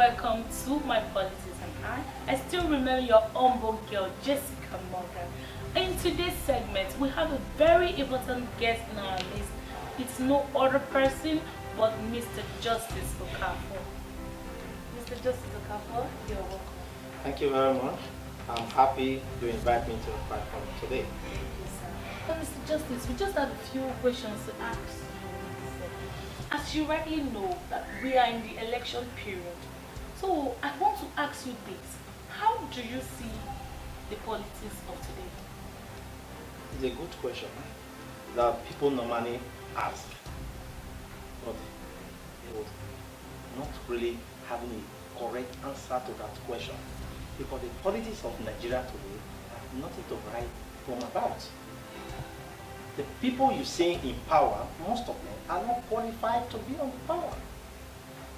welcome to my politics and I still remember your humble girl, Jessica Morgan. In today's segment, we have a very important guest in our list. It's no other person but Mr. Justice Okafor. Mr. Justice Okafor, you're welcome. Thank you very much. I'm happy to invite me to the platform today. Thank you, sir. Well, Mr. Justice, we just have a few questions to ask you. As you rightly know that we are in the election period, so I want to ask you this. How do you see the politics of today? It's a good question that people normally ask, but they would not really having a correct answer to that question, because the politics of Nigeria today have nothing to write home about. The people you see in power, most of them are not qualified to be on power.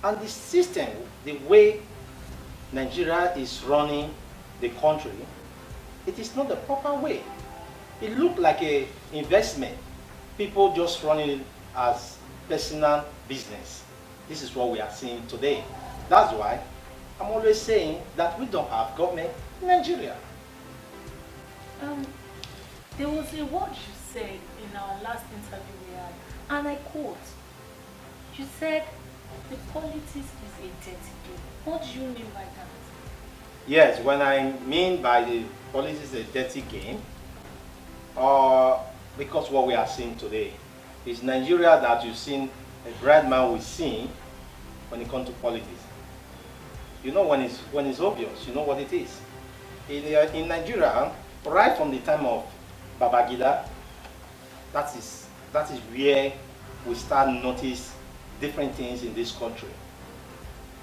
And the system, the way Nigeria is running the country, it is not the proper way. It looks like an investment. People just running it as personal business. This is what we are seeing today. That's why I'm always saying that we don't have government in Nigeria. There was a word you said in our last interview we had, and I quote, you said the politics is a dirty game. What do you mean by that? Yes, when I mean by the politics is a dirty game, because what we are seeing today is Nigeria that you've seen a bright man will see when it comes to politics. You know when it's obvious, you know what it is. In Nigeria, right from the time of Babangida, that is where we start notice different things in this country.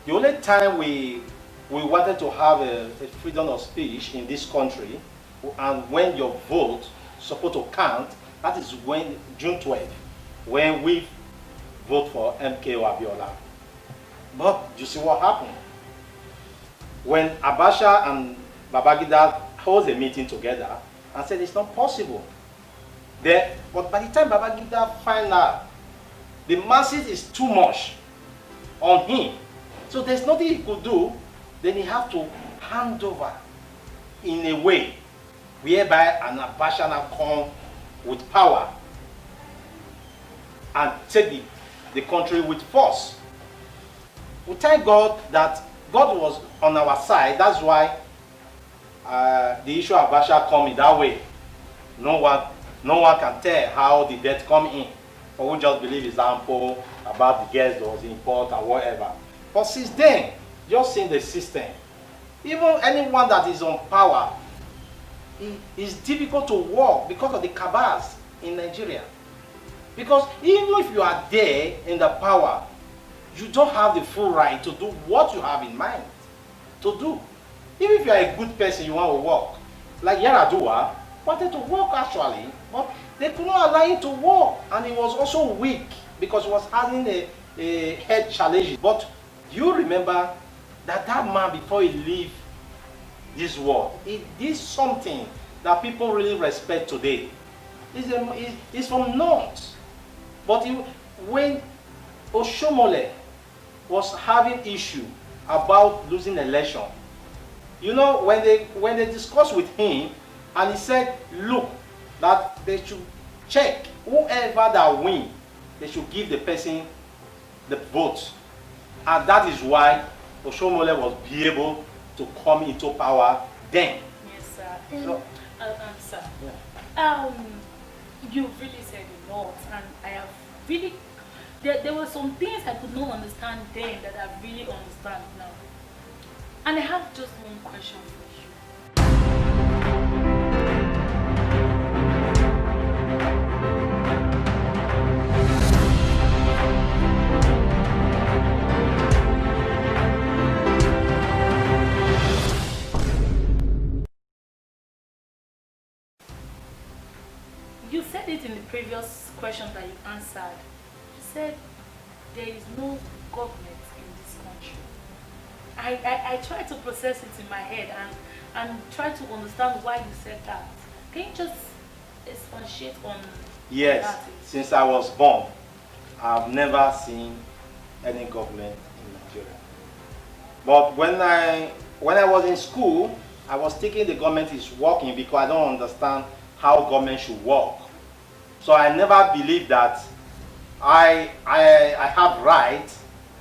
The only time we wanted to have a freedom of speech in this country, and when your vote is supposed to count, that is when June 12th, when we vote for MKO Abiola. But you see what happened? When Abacha and Babangida hold a meeting together and said it's not possible. But by the time Babangida find out the masses is too much on him, so there's nothing he could do, then he have to hand over in a way whereby an Abacha now come with power and take the country with force. We thank God that God was on our side. That's why the issue of Abacha come in that way. No one can tell how the death come in. But we just believe example about the gas that was import or whatever. But since then, just seeing the system, even anyone that is on power, it's difficult to work because of the cabals in Nigeria. Because even if you are there in the power, you don't have the full right to do what you have in mind to do. Even if you are a good person, you want to work. Like Yaradua wanted to work actually, but they could not allow him to work. And he was also weak because he was having a head challenge. But you remember that man, before he leave this world, he did something that people really respect today. He's from North. But when Oshomole was having issue about losing election, you know, when they discussed with him, and he said, look, that they should check whoever that win, they should give the person the vote. And that is why Oshomole was be able to come into power then. Yes, sir. So, Sir, yeah. You really said a lot, and I have really, there were some things I could not understand then that I really understand now. And I have just one question for you. You said it in the previous question that you answered. You said there is no government in this country. I try to process it in my head and try to understand why you said that. Can you just expatiate on Yes, that? since I was born, I've never seen any government in Nigeria. But when I was in school, I was thinking the government is working because I don't understand how government should work. So I never believed that I have right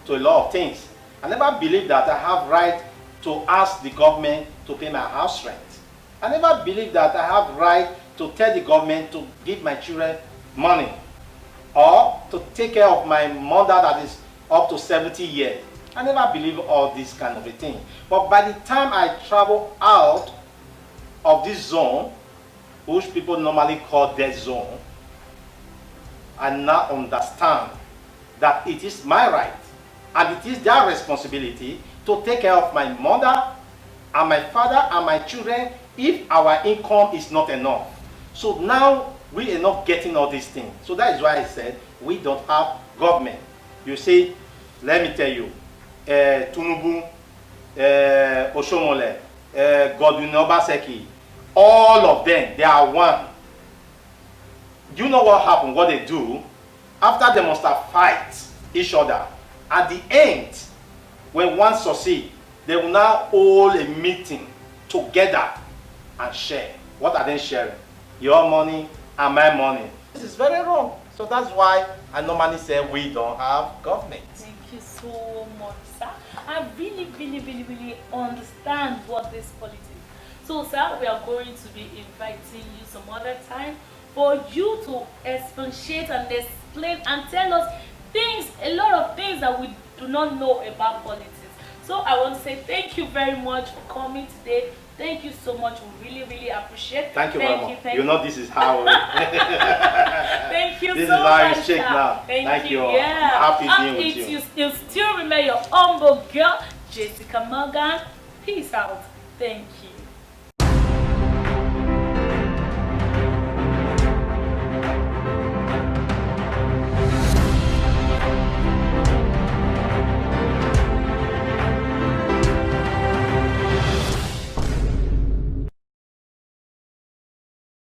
to a lot of things. I never believed that I have right to ask the government to pay my house rent. I never believed that I have right to tell the government to give my children money or to take care of my mother that is up to 70 years. I never believed all this kind of a thing. But by the time I travel out of this zone, which people normally call dead zone, I now understand that it is my right and it is their responsibility to take care of my mother and my father and my children if our income is not enough. So now we are not getting all these things. So that is why I said we don't have government. You see, let me tell you, Tinubu, Oshomole, Godwin Obaseki, all of them, they are one. Do you know what happened, what they do? After they must have fight each other, at the end, when one succeeds, they will now hold a meeting together and share. What are they sharing? Your money and my money. This is very wrong. So that's why I normally say we don't have government. Thank you so much, sir. I really understand what this politics is. So, sir, we are going to be inviting you some other time for you to expatiate and explain and tell us things, a lot of things that we do not know about politics. So I want to say thank you very much for coming today. Thank you so much. We really appreciate it. Thank you very much. You know this is how thank you this so is how much. it's shake now. Thank you. Yeah. I'm happy being with you. You still remember your humble girl, Jessica Morgan. Peace out. Thank you.